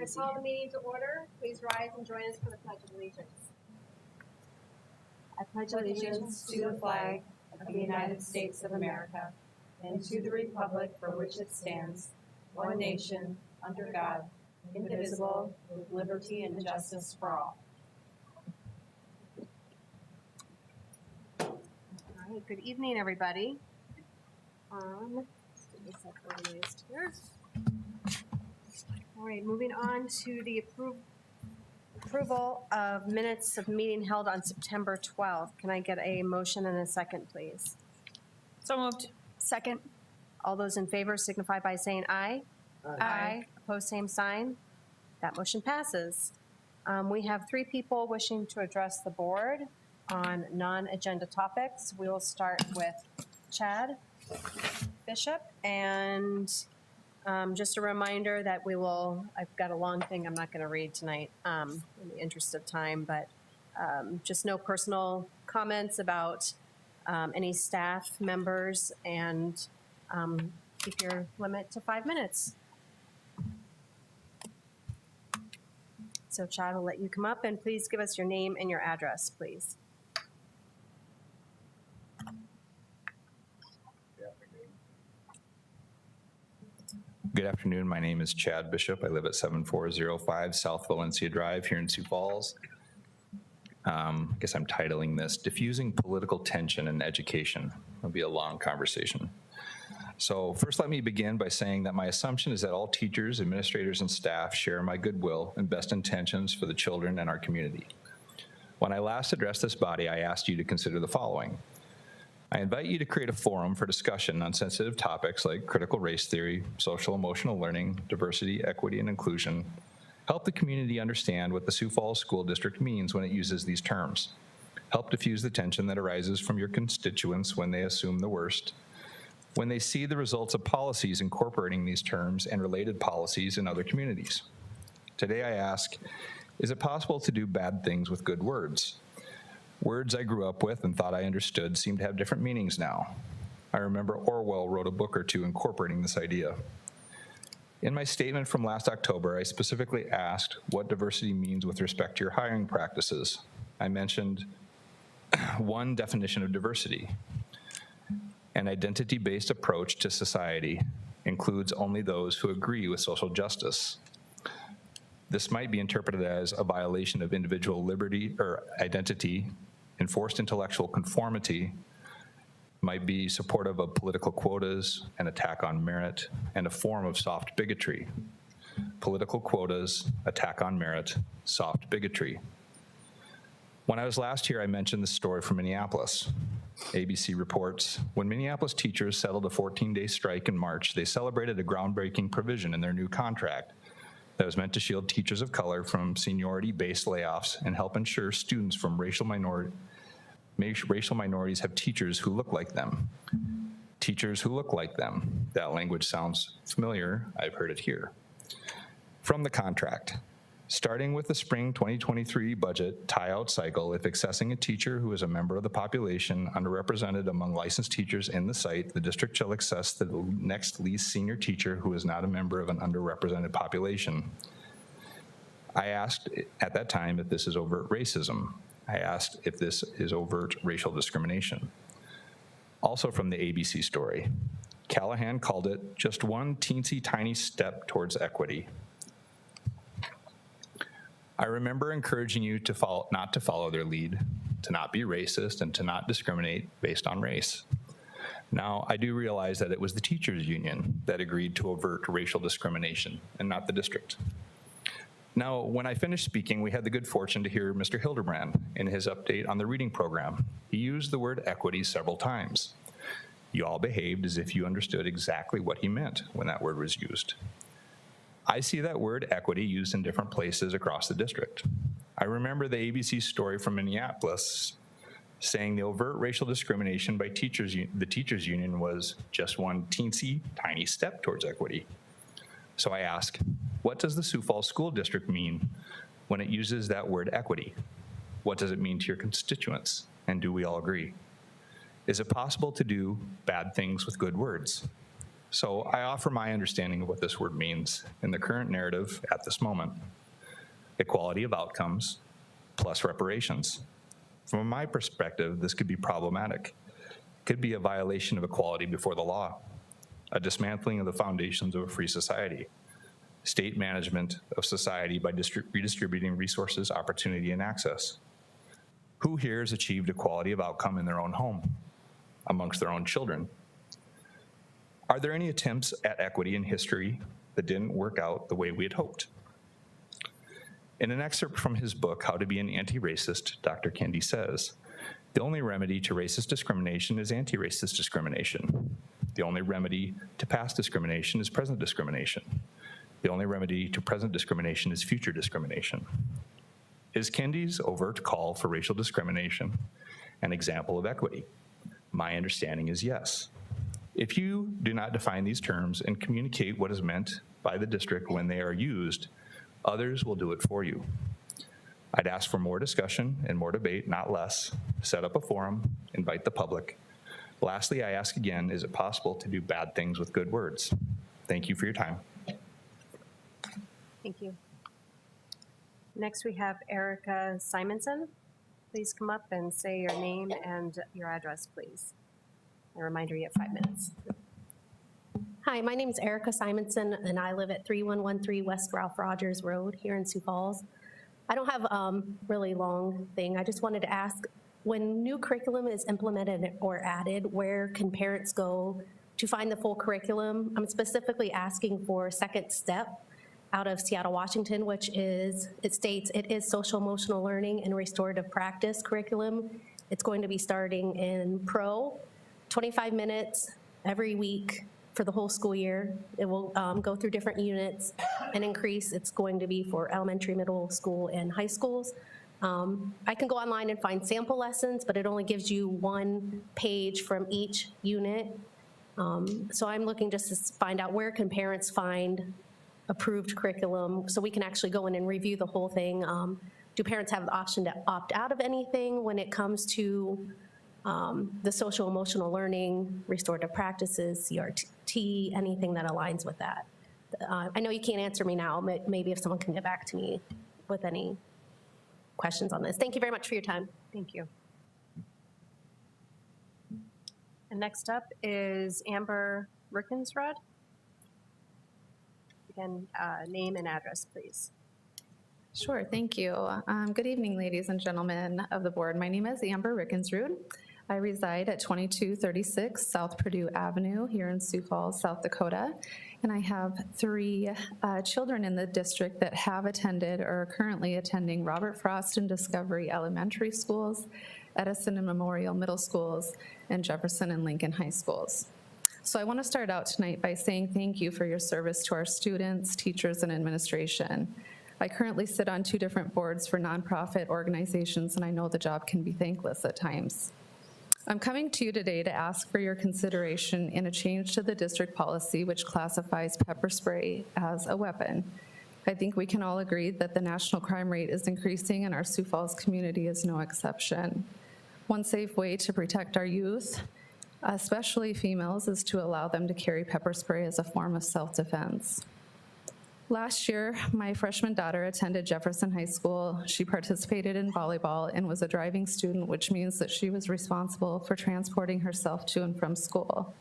going to call the meeting to order. Please rise and join us for the Pledge of Allegiance. I pledge allegiance to the flag of the United States of America and to the republic for which it stands, one nation, under God, indivisible, with liberty and justice for all. All right, good evening, everybody. Let's get this organized here. All right, moving on to the approval of minutes of meeting held on September 12th. Can I get a motion and a second, please? So moved. Second. All those in favor signify by saying aye. Aye. Opposed, same sign. That motion passes. We have 3 people wishing to address the board on non-agenda topics. We will start with Chad Bishop, and just a reminder that I've got a long thing I'm not going to read tonight in the interest of time, but just no personal comments about any staff members, and keep your limit to 5 minutes. So Chad, I'll let you come up, and please give us your name and your address, please. Good afternoon. My name is Chad Bishop. I live at 7405 South Valencia Drive here in Sioux Falls. I guess I'm titling this Diffusing Political Tension in Education. It'll be a long conversation. So first, let me begin by saying that my assumption is that all teachers, administrators, and staff share my goodwill and best intentions for the children and our community. When I last addressed this body, I asked you to consider the following. I invite you to create a forum for discussion on sensitive topics like critical race theory, social emotional learning, diversity, equity, and inclusion. Help the community understand what the Sioux Falls School District means when it uses these terms. Help diffuse the tension that arises from your constituents when they assume the worst, when they see the results of policies incorporating these terms and related policies in other communities. Today I ask, is it possible to do bad things with good words? Words I grew up with and thought I understood seem to have different meanings now. I remember Orwell wrote a book or two incorporating this idea. In my statement from last October, I specifically asked what diversity means with respect to your hiring practices. I mentioned one definition of diversity. An identity-based approach to society includes only those who agree with social justice. This might be interpreted as a violation of individual liberty or identity, enforced intellectual conformity, might be supportive of political quotas, an attack on merit, and a form of soft bigotry. Political quotas, attack on merit, soft bigotry. When I was last here, I mentioned the story from Minneapolis. ABC reports, when Minneapolis teachers settled a 14-day strike in March, they celebrated a groundbreaking provision in their new contract that was meant to shield teachers of color from seniority-based layoffs and help ensure students from racial minorities have teachers who look like them. Teachers who look like them. That language sounds familiar. I've heard it here. From the contract. Starting with the spring 2023 budget tie-out cycle, if accessing a teacher who is a member of the population underrepresented among licensed teachers in the site, the district shall access the next least senior teacher who is not a member of an underrepresented population. I asked at that time if this is overt racism. I asked if this is overt racial discrimination. Also from the ABC story, Callahan called it just one teensy tiny step towards equity. I remember encouraging you to not to follow their lead, to not be racist, and to not discriminate based on race. Now, I do realize that it was the teachers' union that agreed to avert racial discrimination and not the district. Now, when I finished speaking, we had the good fortune to hear Mr. Hildebrand in his update on the reading program. He used the word equity several times. You all behaved as if you understood exactly what he meant when that word was used. I see that word equity used in different places across the district. I remember the ABC story from Minneapolis saying the overt racial discrimination by the teachers union was just one teensy tiny step towards equity. So I ask, what does the Sioux Falls School District mean when it uses that word equity? What does it mean to your constituents? And do we all agree? Is it possible to do bad things with good words? So I offer my understanding of what this word means in the current narrative at this moment. Equality of outcomes plus reparations. From my perspective, this could be problematic. It could be a violation of equality before the law, a dismantling of the foundations of a free society, state management of society by redistributing resources, opportunity, and access. Who here has achieved equality of outcome in their own home, amongst their own children? Are there any attempts at equity in history that didn't work out the way we had hoped? In an excerpt from his book, How to Be an Anti-Racist, Dr. Kendi says, the only remedy to racist discrimination is anti-racist discrimination. The only remedy to past discrimination is present discrimination. The only remedy to present discrimination is future discrimination. Is Kendi's overt call for racial discrimination an example of equity? My understanding is yes. If you do not define these terms and communicate what is meant by the district when they are used, others will do it for you. I'd ask for more discussion and more debate, not less. Set up a forum, invite the public. Lastly, I ask again, is it possible to do bad things with good words? Thank you for your time. Thank you. Next, we have Erica Simonson. Please come up and say your name and your address, please. A reminder, you have 5 minutes. Hi, my name is Erica Simonson, and I live at 3113 West Ralph Rogers Road here in Sioux Falls. I don't have a really long thing. I just wanted to ask, when new curriculum is implemented or added, where can parents go to find the full curriculum? I'm specifically asking for Second Step out of Seattle, Washington, which is, it states it is social emotional learning and restorative practice curriculum. It's going to be starting in Pro, 25 minutes every week for the whole school year. It will go through different units and increase. It's going to be for elementary, middle school, and high schools. I can go online and find sample lessons, but it only gives you 1 page from each unit. So I'm looking just to find out where can parents find approved curriculum so we can actually go in and review the whole thing. Do parents have the option to opt out of anything when it comes to the social emotional learning, restorative practices, CRT, anything that aligns with that? I know you can't answer me now, but maybe if someone can get back to me with any questions on this. Thank you very much for your time. Thank you. And next up is Amber Rickensrud. Again, name and address, please. Sure, thank you. Good evening, ladies and gentlemen of the board. My name is Amber Rickensrud. I reside at 2236 South Purdue Avenue here in Sioux Falls, South Dakota. And I have 3 children in the district that have attended or are currently attending Robert Frost and Discovery Elementary Schools, Edison and Memorial Middle Schools, and Jefferson and Lincoln High Schools. So I want to start out tonight by saying thank you for your service to our students, teachers, and administration. I currently sit on 2 different boards for nonprofit organizations, and I know the job can be thankless at times. I'm coming to you today to ask for your consideration in a change to the district policy which classifies pepper spray as a weapon. I think we can all agree that the national crime rate is increasing and our Sioux Falls community is no exception. One safe way to protect our youth, especially females, is to allow them to carry pepper spray as a form of self-defense. Last year, my freshman daughter attended Jefferson High School. She participated in volleyball and was a driving student, which means that she was responsible for transporting herself to and from school.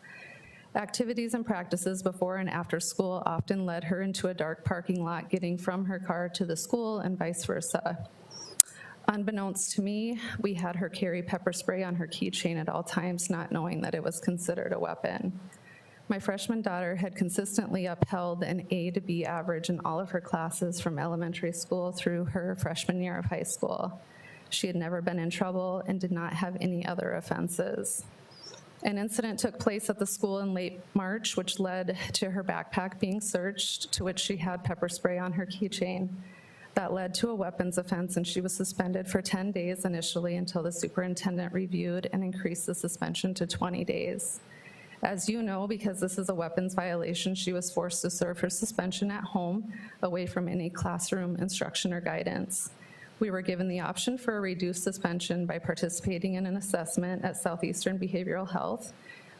Activities and practices before and after school often led her into a dark parking lot, getting from her car to the school and vice versa. Unbeknownst to me, we had her carry pepper spray on her keychain at all times, not knowing that it was considered a weapon. My freshman daughter had consistently upheld an A to B average in all of her classes from elementary school through her freshman year of high school. She had never been in trouble and did not have any other offenses. An incident took place at the school in late March, which led to her backpack being searched, to which she had pepper spray on her keychain. That led to a weapons offense, and she was suspended for 10 days initially until the superintendent reviewed and increased the suspension to 20 days. As you know, because this is a weapons violation, she was forced to serve her suspension at home, away from any classroom instruction or guidance. We were given the option for a reduced suspension by participating in an assessment at Southeastern Behavioral Health.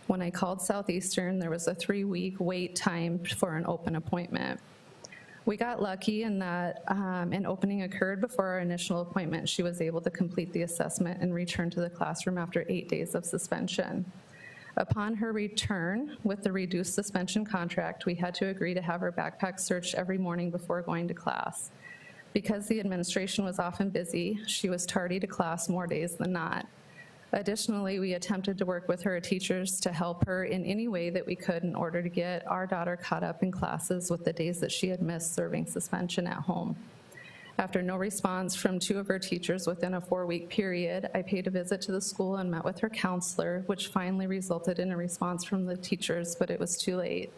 When I called Southeastern, there was a 3-week wait time for an open appointment. We got lucky in that an opening occurred before our initial appointment. She was able to complete the assessment and return to the classroom after 8 days of suspension. Upon her return with the reduced suspension contract, we had to agree to have her backpack searched every morning before going to class. Because the administration was often busy, she was tardy to class more days than not. Additionally, we attempted to work with her teachers to help her in any way that we could in order to get our daughter caught up in classes with the days that she had missed serving suspension at home. After no response from 2 of her teachers within a 4-week period, I paid a visit to the school and met with her counselor, which finally resulted in a response from the teachers, but it was too late.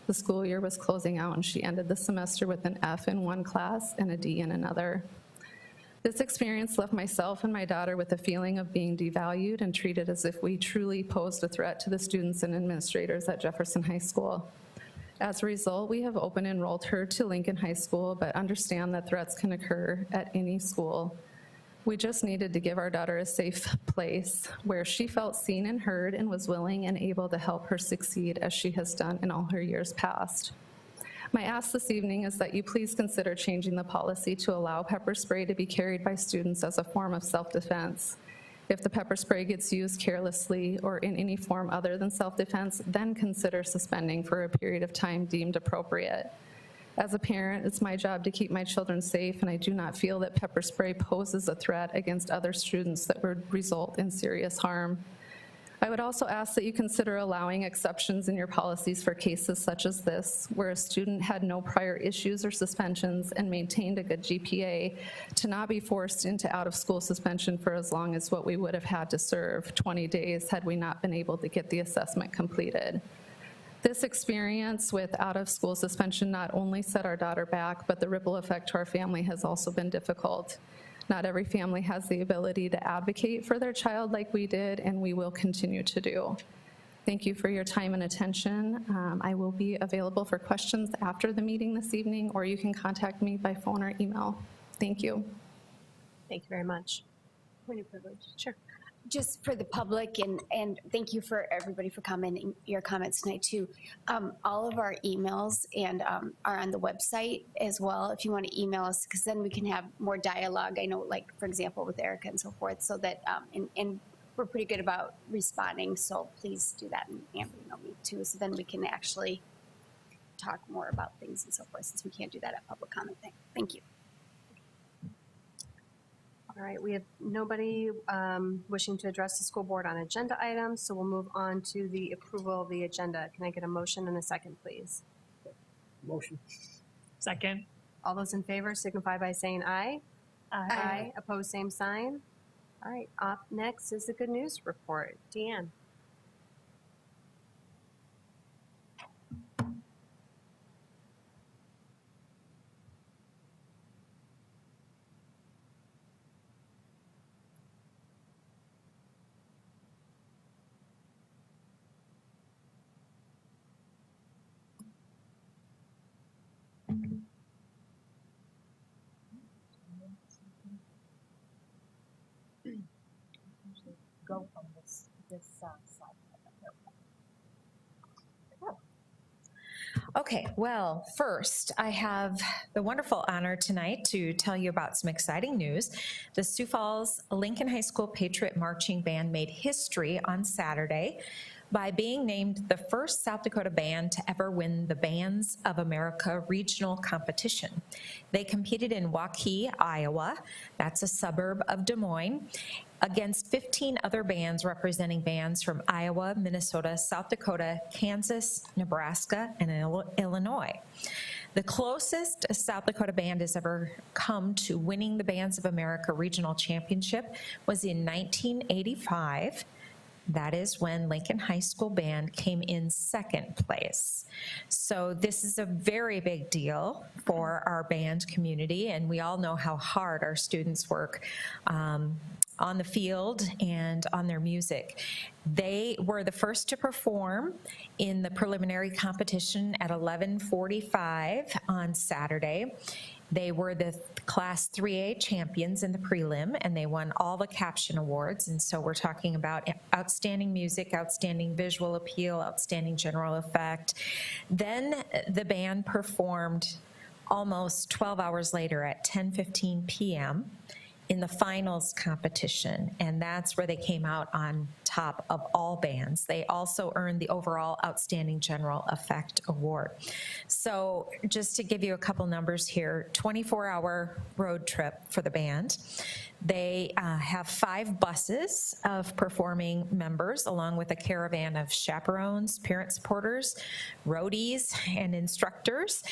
The school year was closing out and she ended the semester with an F in one class and a D in another. This experience left myself and my daughter with a feeling of being devalued and treated as if we truly posed a threat to the students and administrators at Jefferson High School. As a result, we have open enrolled her to Lincoln High School, but understand that threats can occur at any school. We just needed to give our daughter a safe place where she felt seen and heard and was willing and able to help her succeed as she has done in all her years past. My ask this evening is that you please consider changing the policy to allow pepper spray to be carried by students as a form of self-defense. If the pepper spray gets used carelessly or in any form other than self-defense, then consider suspending for a period of time deemed appropriate. As a parent, it's my job to keep my children safe, and I do not feel that pepper spray poses a threat against other students that would result in serious harm. I would also ask that you consider allowing exceptions in your policies for cases such as this, where a student had no prior issues or suspensions and maintained a good GPA, to not be forced into out-of-school suspension for as long as what we would have had to serve, 20 days, had we not been able to get the assessment completed. This experience with out-of-school suspension not only set our daughter back, but the ripple effect to our family has also been difficult. Not every family has the ability to advocate for their child like we did, and we will continue to do. Thank you for your time and attention. I will be available for questions after the meeting this evening, or you can contact me by phone or email. Thank you. Thank you very much. When you're privileged. Sure. Just for the public, and thank you for everybody for commenting your comments tonight too. All of our emails and are on the website as well, if you want to email us, because then we can have more dialogue. I know, like, for example, with Erica and so forth, so that, and we're pretty good about responding, so please do that and email me too, so then we can actually talk more about things and so forth, since we can't do that at public comment. Thank you. All right, we have nobody wishing to address the school board on agenda items, so we'll move on to the approval of the agenda. Can I get a motion and a second, please? Motion. Second. All those in favor signify by saying aye. Aye. Opposed, same sign. All right, up next is the good news report. Deanne. Go from this side. Okay, well, first, I have the wonderful honor tonight to tell you about some exciting news. The Sioux Falls Lincoln High School Patriot Marching Band made history on Saturday by being named the first South Dakota band to ever win the Bands of America regional competition. They competed in Waukee, Iowa, that's a suburb of Des Moines, against 15 other bands representing bands from Iowa, Minnesota, South Dakota, Kansas, Nebraska, and Illinois. The closest a South Dakota band has ever come to winning the Bands of America Regional Championship was in 1985. That is when Lincoln High School Band came in second place. So this is a very big deal for our band community, and we all know how hard our students work on the field and on their music. They were the first to perform in the preliminary competition at 11:45 on Saturday. They were the Class 3A champions in the prelim, and they won all the caption awards. And so we're talking about outstanding music, outstanding visual appeal, outstanding general effect. Then the band performed almost 12 hours later at 10:15 p.m. in the finals competition, and that's where they came out on top of all bands. They also earned the overall Outstanding General Effect Award. So just to give you a couple numbers here, 24-hour road trip for the band. They have 5 buses of performing members, along with a caravan of chaperones, parent supporters, roadies, and instructors.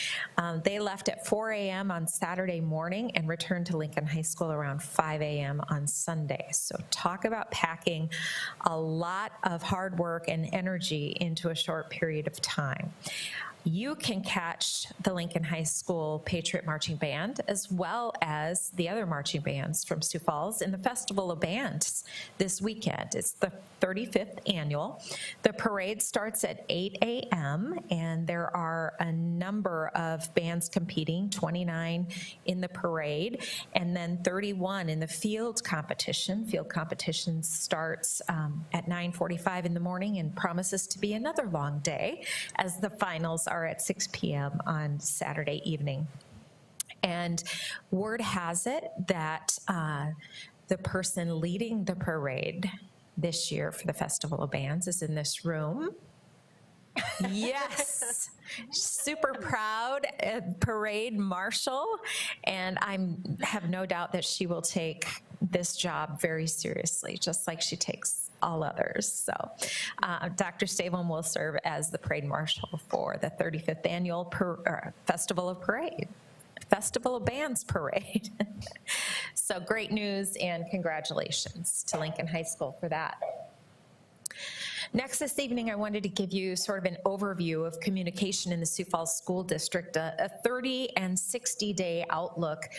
They left at 4 a.m. on Saturday morning and returned to Lincoln High School around 5 a.m. on Sunday. So talk about packing a lot of hard work and energy into a short period of time. You can catch the Lincoln High School Patriot Marching Band as well as the other marching bands from Sioux Falls in the Festival of Bands this weekend. It's the 35th annual. The parade starts at 8 a.m. and there are a number of bands competing, 29 in the parade and then 31 in the field competition. Field competition starts at 9:45 in the morning and promises to be another long day as the finals are at 6 p.m. on Saturday evening. And word has it that the person leading the parade this year for the Festival of Bands is in this room. Yes, super proud parade marshal, and I have no doubt that she will take this job very seriously, just like she takes all others. So Dr. Stavum will serve as the parade marshal for the 35th annual Festival of Bands parade. So great news and congratulations to Lincoln High School for that. Next this evening, I wanted to give you sort of an overview of communication in the Sioux Falls School District, a 30 and 60-day outlook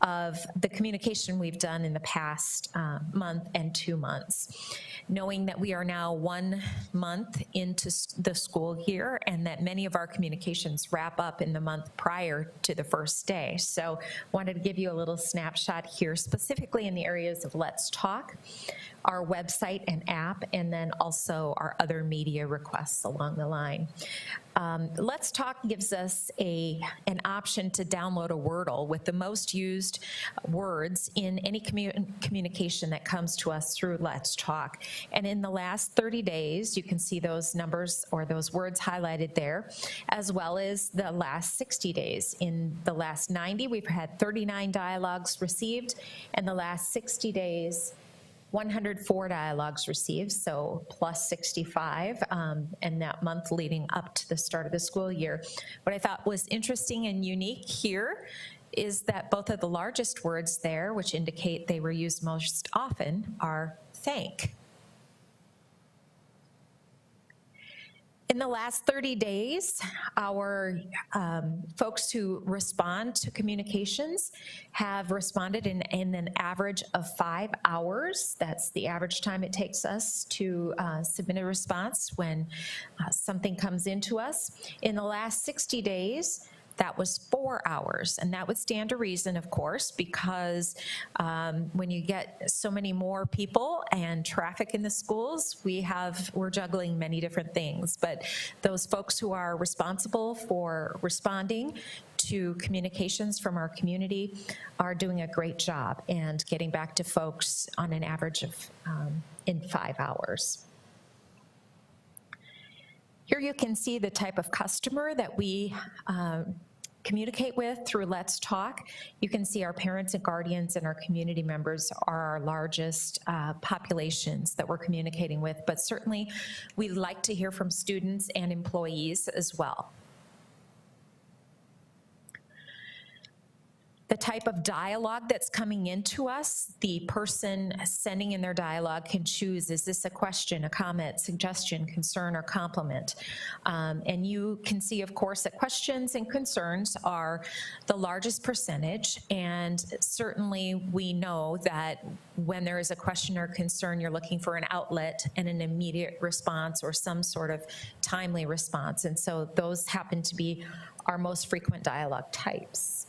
of the communication we've done in the past month and 2 months. Knowing that we are now 1 month into the school year and that many of our communications wrap up in the month prior to the first day. So wanted to give you a little snapshot here, specifically in the areas of Let's Talk, our website and app, and then also our other media requests along the line. Let's Talk gives us an option to download a Wordle with the most used words in any communication that comes to us through Let's Talk. And in the last 30 days, you can see those numbers or those words highlighted there, as well as the last 60 days. In the last 90, we've had 39 dialogues received, and the last 60 days, 104 dialogues received, so plus 65, and that month leading up to the start of the school year. What I thought was interesting and unique here is that both of the largest words there, which indicate they were used most often, are thank. In the last 30 days, our folks who respond to communications have responded in an average of 5 hours. That's the average time it takes us to submit a response when something comes into us. In the last 60 days, that was 4 hours, and that would stand to reason, of course, because when you get so many more people and traffic in the schools, we're juggling many different things. But those folks who are responsible for responding to communications from our community are doing a great job and getting back to folks on an average of in 5 hours. Here you can see the type of customer that we communicate with through Let's Talk. You can see our parents and guardians and our community members are our largest populations that we're communicating with, but certainly we'd like to hear from students and employees as well. The type of dialogue that's coming into us, the person sending in their dialogue can choose, is this a question, a comment, suggestion, concern, or compliment? And you can see, of course, that questions and concerns are the largest percentage, and certainly we know that when there is a question or concern, you're looking for an outlet and an immediate response or some sort of timely response, and so those happen to be our most frequent dialogue types.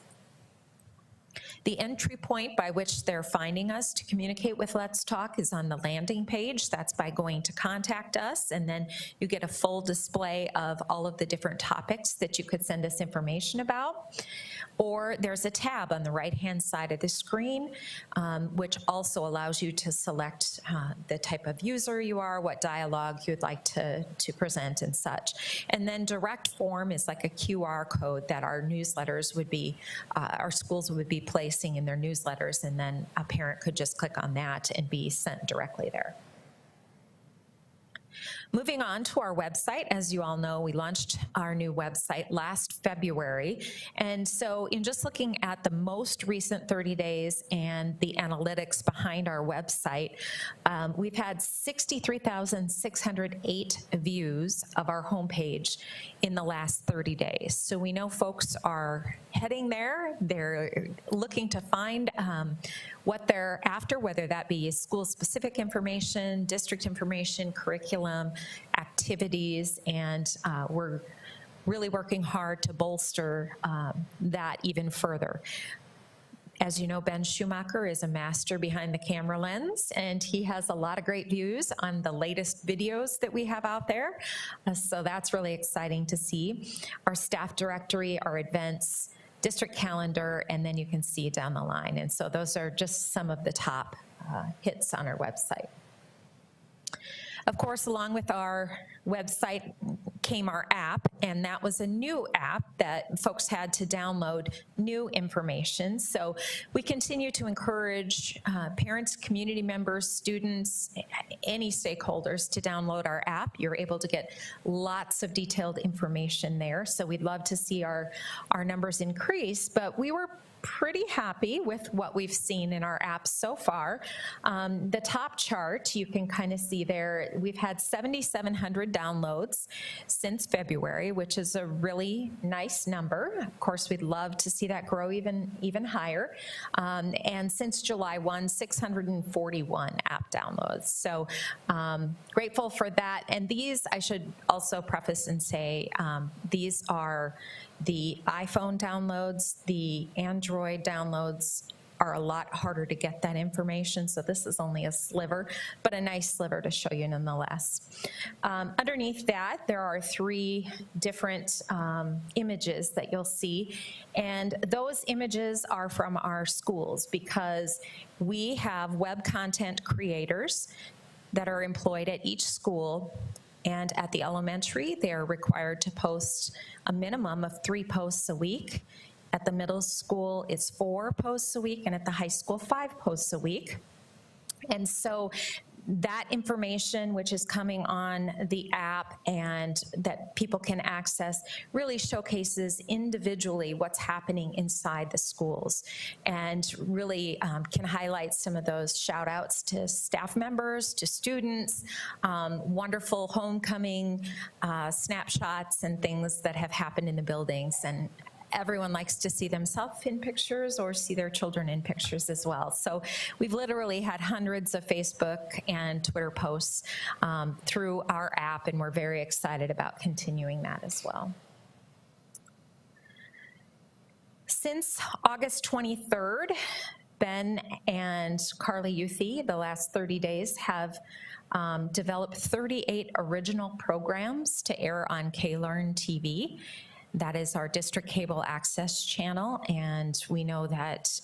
The entry point by which they're finding us to communicate with Let's Talk is on the landing page. That's by going to Contact Us, and then you get a full display of all of the different topics that you could send us information about. Or there's a tab on the right-hand side of the screen, which also allows you to select the type of user you are, what dialogue you'd like to present and such. And then direct form is like a QR code that our newsletters would be, our schools would be placing in their newsletters, and then a parent could just click on that and be sent directly there. Moving on to our website, as you all know, we launched our new website last February. And so in just looking at the most recent 30 days and the analytics behind our website, we've had 63,608 views of our homepage in the last 30 days. So we know folks are heading there. They're looking to find what they're after, whether that be school-specific information, district information, curriculum, activities, and we're really working hard to bolster that even further. As you know, Ben Schumacher is a master behind the camera lens, and he has a lot of great views on the latest videos that we have out there. So that's really exciting to see. Our staff directory, our events, district calendar, and then you can see down the line. And so those are just some of the top hits on our website. Of course, along with our website came our app, and that was a new app that folks had to download new information. So we continue to encourage parents, community members, students, any stakeholders to download our app. You're able to get lots of detailed information there. So we'd love to see our numbers increase, but we were pretty happy with what we've seen in our apps so far. The top chart, you can kind of see there, we've had 7,700 downloads since February, which is a really nice number. Of course, we'd love to see that grow even higher. And since July 1, 641 app downloads. So grateful for that. And these, I should also preface and say, these are the iPhone downloads. The Android downloads are a lot harder to get that information, so this is only a sliver, but a nice sliver to show you nonetheless. Underneath that, there are 3 different images that you'll see, and those images are from our schools because we have web content creators that are employed at each school. And at the elementary, they are required to post a minimum of 3 posts a week. At the middle school, it's 4 posts a week, and at the high school, 5 posts a week. And so that information, which is coming on the app and that people can access, really showcases individually what's happening inside the schools, and really can highlight some of those shout outs to staff members, to students, wonderful homecoming snapshots and things that have happened in the buildings. And everyone likes to see themselves in pictures or see their children in pictures as well. So we've literally had hundreds of Facebook and Twitter posts through our app, and we're very excited about continuing that as well. Since August 23rd, Ben and Carly Youthy, the last 30 days, have developed 38 original programs to air on K-Learn TV. That is our district cable access channel, and we know that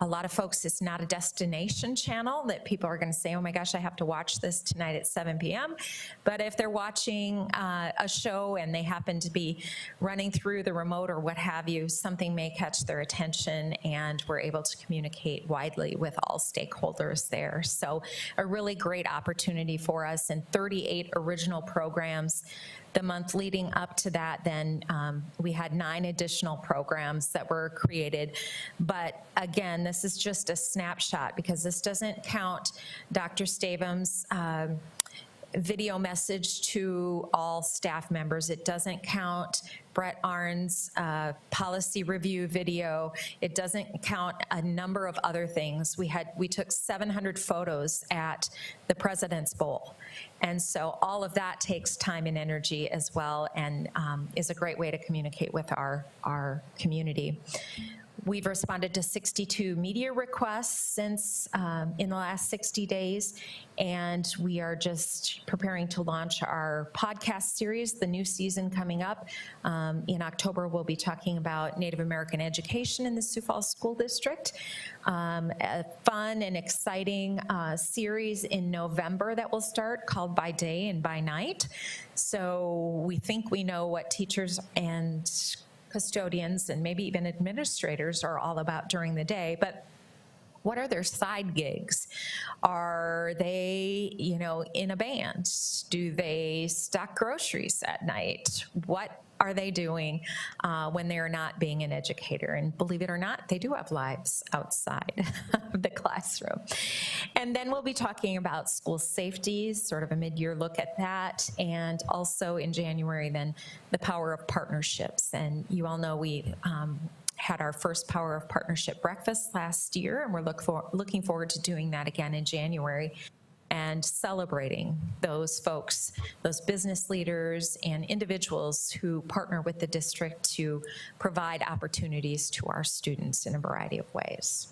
a lot of folks, it's not a destination channel that people are going to say, oh my gosh, I have to watch this tonight at 7 p.m. But if they're watching a show and they happen to be running through the remote or what have you, something may catch their attention, and we're able to communicate widely with all stakeholders there. So a really great opportunity for us, and 38 original programs. The month leading up to that, then we had 9 additional programs that were created. But again, this is just a snapshot because this doesn't count Dr. Stavum's video message to all staff members. It doesn't count Brett Arndt's policy review video. It doesn't count a number of other things. We took 700 photos at the President's Bowl. And so all of that takes time and energy as well, and is a great way to communicate with our community. We've responded to 62 media requests since in the last 60 days, and we are just preparing to launch our podcast series, the new season coming up. In October, we'll be talking about Native American education in the Sioux Falls School District. A fun and exciting series in November that will start called By Day and By Night. So we think we know what teachers and custodians and maybe even administrators are all about during the day, but what are their side gigs? Are they, in a band? Do they stock groceries at night? What are they doing when they're not being an educator? And believe it or not, they do have lives outside of the classroom. And then we'll be talking about school safety, sort of a mid-year look at that. And also in January, then the power of partnerships. And you all know we had our first Power of Partnership breakfast last year, and we're looking forward to doing that again in January and celebrating those folks, those business leaders and individuals who partner with the district to provide opportunities to our students in a variety of ways.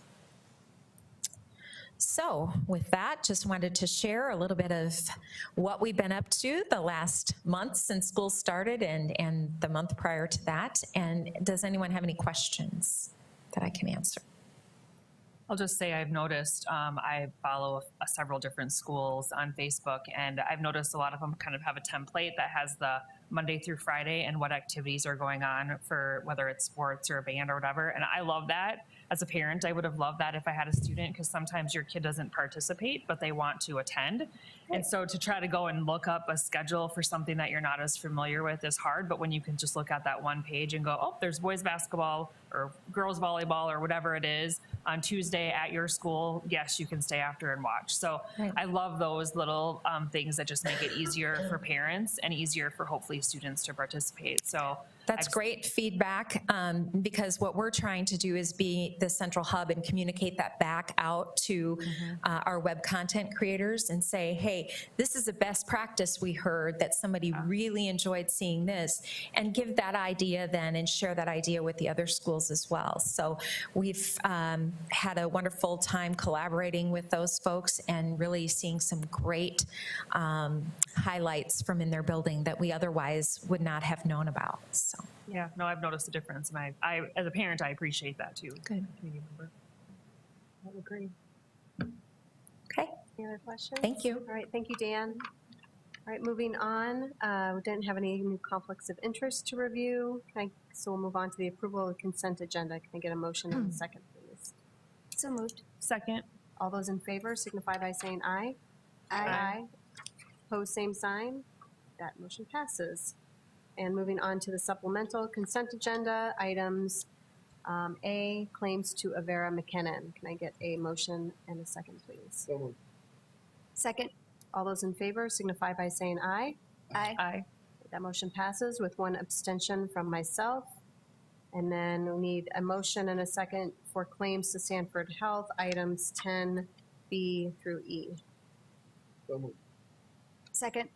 So with that, just wanted to share a little bit of what we've been up to the last month since school started and the month prior to that. And does anyone have any questions that I can answer? I'll just say I've noticed, I follow several different schools on Facebook, and I've noticed a lot of them kind of have a template that has the Monday through Friday and what activities are going on for whether it's sports or a band or whatever. And I love that. As a parent, I would have loved that if I had a student, because sometimes your kid doesn't participate, but they want to attend. And so to try to go and look up a schedule for something that you're not as familiar with is hard. But when you can just look at that one page and go, oh, there's boys basketball or girls volleyball or whatever it is on Tuesday at your school, yes, you can stay after and watch. So I love those little things that just make it easier for parents and easier for hopefully students to participate. So that's great feedback, because what we're trying to do is be the central hub and communicate that back out to our web content creators and say, hey, this is a best practice we heard that somebody really enjoyed seeing this, and give that idea then and share that idea with the other schools as well. So we've had a wonderful time collaborating with those folks and really seeing some great highlights from in their building that we otherwise would not have known about. So. Yeah, no, I've noticed a difference, and I as a parent, I appreciate that too. Good. I would agree. Okay. Any other questions? Thank you. All right, thank you, Dan. All right, moving on. We didn't have any new conflicts of interest to review. So we'll move on to the approval of the consent agenda. Can I get a motion in a second, please? So moved. Second. All those in favor signify by saying aye. Aye. Opposed, same sign. That motion passes. And moving on to the supplemental consent agenda, items A, claims to Avera McKinnon. Can I get a motion and a second, please? So moved. Second. All those in favor signify by saying aye. Aye. Aye. That motion passes with one abstention from myself. And then we need a motion and a second for claims to Sanford Health, items 10B through E. So moved. Second.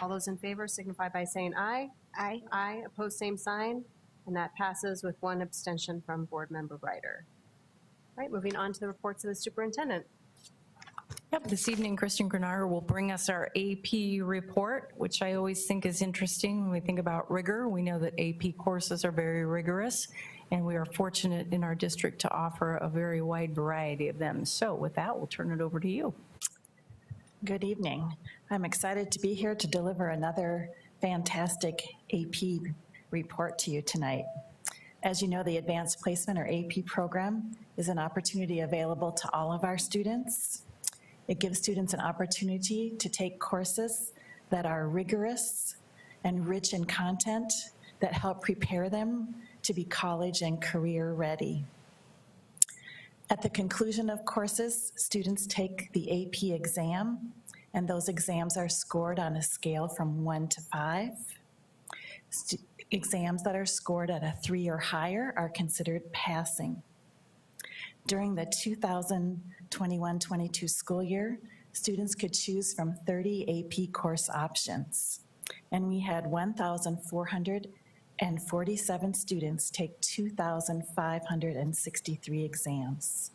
All those in favor signify by saying aye. Aye. Aye, opposed, same sign, and that passes with one abstention from Board Member Ryder. All right, moving on to the reports of the superintendent. Yep, this evening, Kristen Grenard will bring us our AP report, which I always think is interesting when we think about rigor. We know that AP courses are very rigorous, and we are fortunate in our district to offer a very wide variety of them. So with that, we'll turn it over to you. Good evening. I'm excited to be here to deliver another fantastic AP report to you tonight. As you know, the Advanced Placement or AP program is an opportunity available to all of our students. It gives students an opportunity to take courses that are rigorous and rich in content that help prepare them to be college and career ready. At the conclusion of courses, students take the AP exam, and those exams are scored on a scale from 1 to 5. Exams that are scored at a 3 or higher are considered passing. During the 2021-22 school year, students could choose from 30 AP course options, and we had 1,400 2,247 students take 2,563 exams.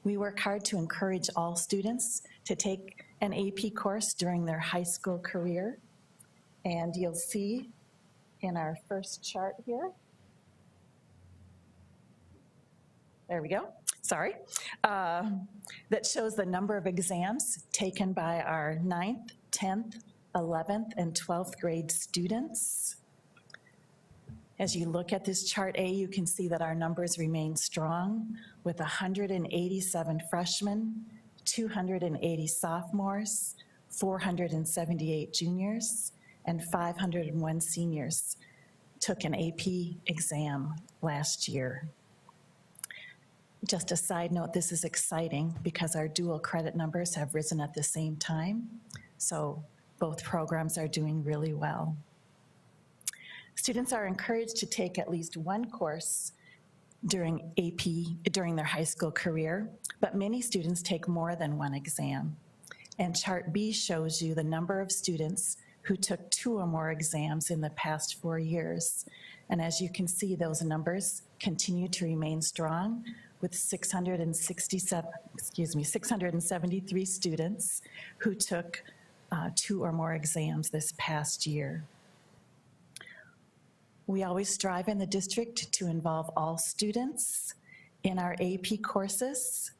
We work hard to encourage all students to take an AP course during their high school career. And you'll see in our first chart here, there we go, sorry, that shows the number of exams taken by our 9th, 10th, 11th, and 12th grade students. As you look at this chart A, you can see that our numbers remain strong with 187 freshmen, 280 sophomores, 478 juniors, and 501 seniors took an AP exam last year. Just a side note, this is exciting because our dual credit numbers have risen at the same time, so both programs are doing really well. Students are encouraged to take at least one course during their high school career, but many students take more than one exam. And chart B shows you the number of students who took 2 or more exams in the past 4 years. And as you can see, those numbers continue to remain strong with 673 students who took 2 or more exams this past year. We always strive in the district to involve all students in our AP courses,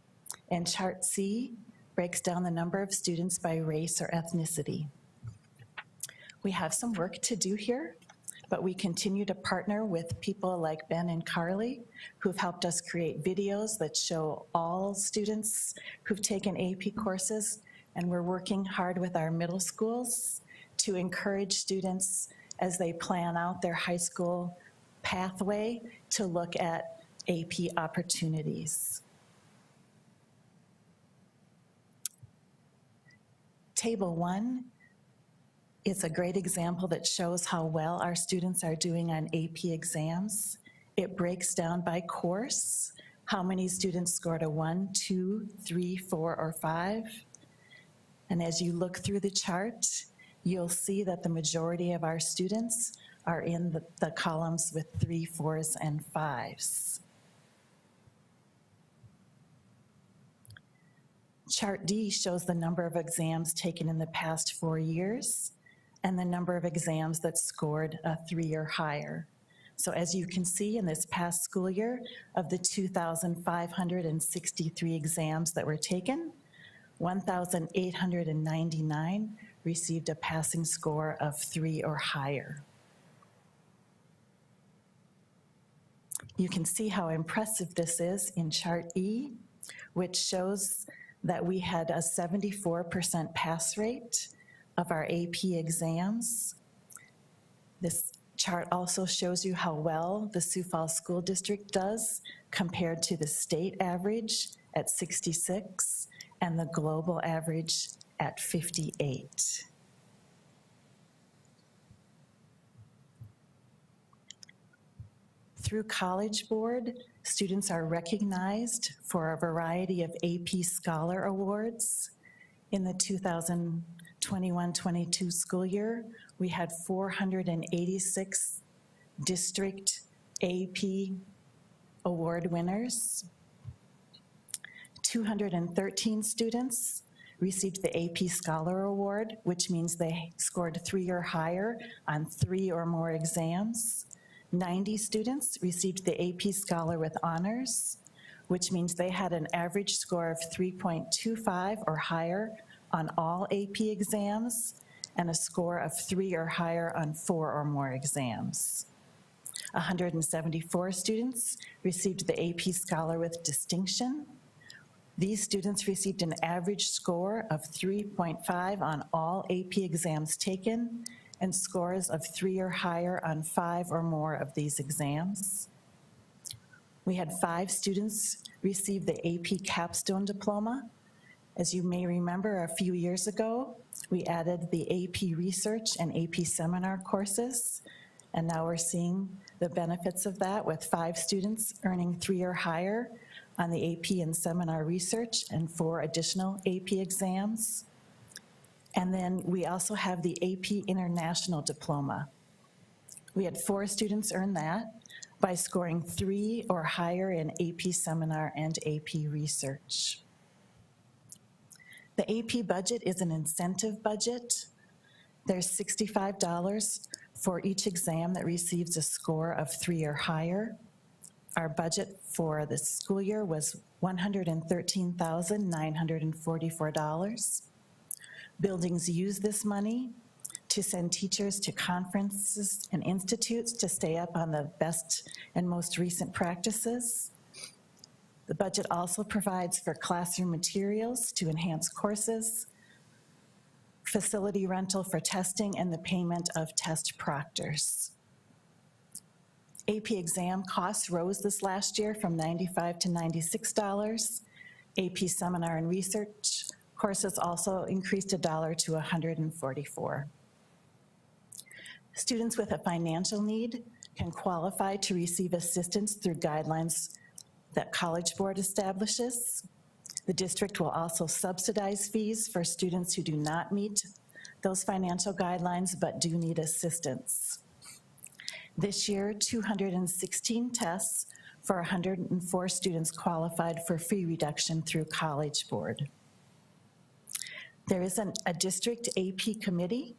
and chart C breaks down the number of students by race or ethnicity. We have some work to do here, but we continue to partner with people like Ben and Carly, who've helped us create videos that show all students who've taken AP courses, and we're working hard with our middle schools to encourage students as they plan out their high school pathway to look at AP opportunities. Table 1 is a great example that shows how well our students are doing on AP exams. It breaks down by course, how many students scored a 1, 2, 3, 4, or 5. And as you look through the chart, you'll see that the majority of our students are in the columns with 3, 4s, and 5s. Chart D shows the number of exams taken in the past 4 years and the number of exams that scored a 3 or higher. So as you can see in this past school year, of the 2,563 exams that were taken, 1,899 received a passing score of 3 or higher. You can see how impressive this is in chart E, which shows that we had a 74% pass rate of our AP exams. This chart also shows you how well the Sioux Falls School District does compared to the state average at 66 and the global average at 58. Through College Board, students are recognized for a variety of AP Scholar Awards. In the 2021-22 school year, we had 486 district AP award winners. 213 students received the AP Scholar Award, which means they scored 3 or higher on 3 or more exams. 90 students received the AP Scholar with honors, which means they had an average score of 3.25 or higher on all AP exams and a score of 3 or higher on 4 or more exams. 174 students received the AP Scholar with distinction. These students received an average score of 3.5 on all AP exams taken and scores of 3 or higher on 5 or more of these exams. We had 5 students receive the AP Capstone Diploma. As you may remember, a few years ago, we added the AP Research and AP Seminar courses, and now we're seeing the benefits of that with 5 students earning 3 or higher on the AP and Seminar Research and 4 additional AP exams. And then we also have the AP International Diploma. We had 4 students earn that by scoring 3 or higher in AP Seminar and AP Research. The AP budget is an incentive budget. There's $65 for each exam that receives a score of 3 or higher. Our budget for the school year was $113,944. Buildings use this money to send teachers to conferences and institutes to stay up on the best and most recent practices. The budget also provides for classroom materials to enhance courses, facility rental for testing, and the payment of test proctors. AP exam costs rose this last year from $95 to $96. AP seminar and research courses also increased $1 to $144. Students with a financial need can qualify to receive assistance through guidelines that College Board establishes. The district will also subsidize fees for students who do not meet those financial guidelines but do need assistance. This year, 216 tests for 104 students qualified for fee reduction through College Board. There is a district AP committee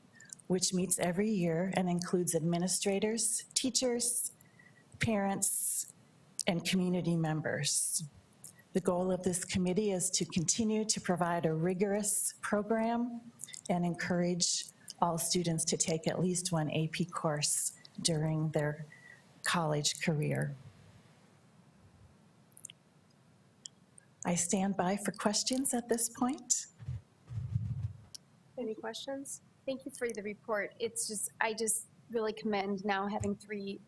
which meets every year and includes administrators, teachers, parents, and community members. The goal of this committee is to continue to provide a rigorous program and encourage all students to take at least one AP course during their college career. I stand by for questions at this point. Any questions? Thank you for the report. I just really commend now having 3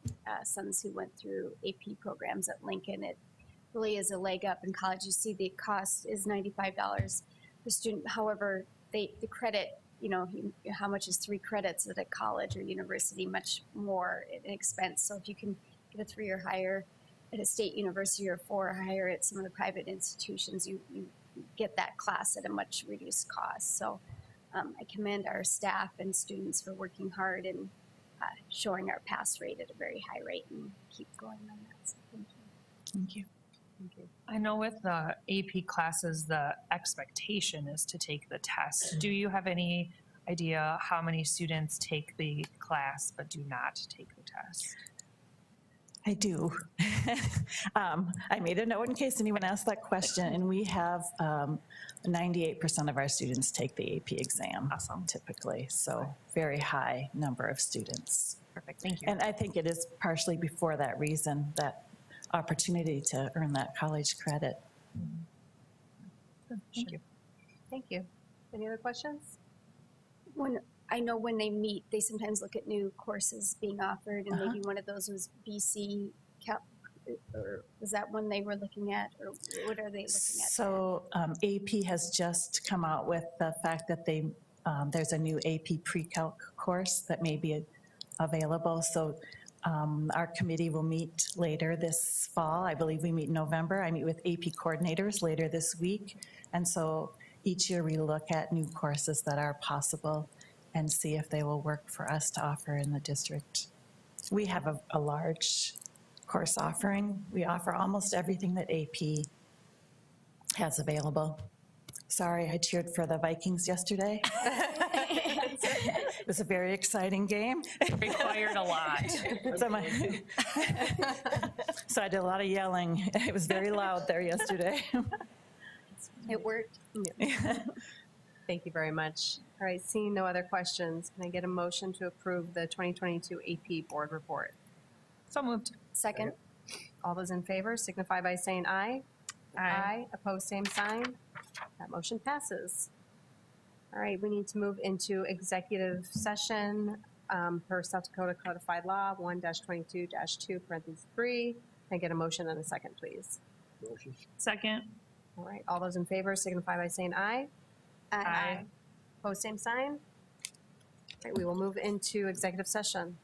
sons who went through AP programs at Lincoln. It really is a leg up in college. You see the cost is $95 per student. However, the credit, you know, how much is 3 credits at a college or university, much more in expense. So if you can get a 3 or higher at a state university or 4 or higher at some of the private institutions, you get that class at a much reduced cost. So I commend our staff and students for working hard and showing our pass rate at a very high rate and keep going on that. So thank you. Thank you. I know with the AP classes, the expectation is to take the test. Do you have any idea how many students take the class but do not take the test? I do. I made a note in case anyone asked that question, and we have 98% of our students take the AP exam. Awesome. Typically, so very high number of students. Perfect, thank you. And I think it is partially before that reason, that opportunity to earn that college credit. Thank you. Thank you. Any other questions? I know when they meet, they sometimes look at new courses being offered, and maybe one of those was BC Cap, or was that one they were looking at, or what are they looking at? So AP has just come out with the fact that there's a new AP pre-calc course that may be available. So our committee will meet later this fall. I believe we meet in November. I meet with AP coordinators later this week. And so each year we look at new courses that are possible and see if they will work for us to offer in the district. We have a large course offering. We offer almost everything that AP has available. Sorry, I cheered for the Vikings yesterday. It was a very exciting game. Required a lot. So I did a lot of yelling. It was very loud there yesterday. It worked. Thank you very much. All right, seeing no other questions, can I get a motion to approve the 2022 AP Board Report? So moved. Second. All those in favor signify by saying aye. Aye. Opposed, same sign. That motion passes. All right, we need to move into executive session per South Dakota Codified Law 1-22-2, parentheses 3. Can I get a motion and a second, please? Motion. Second. All right, all those in favor signify by saying aye. Aye. Opposed, same sign. All right, we will move into executive session.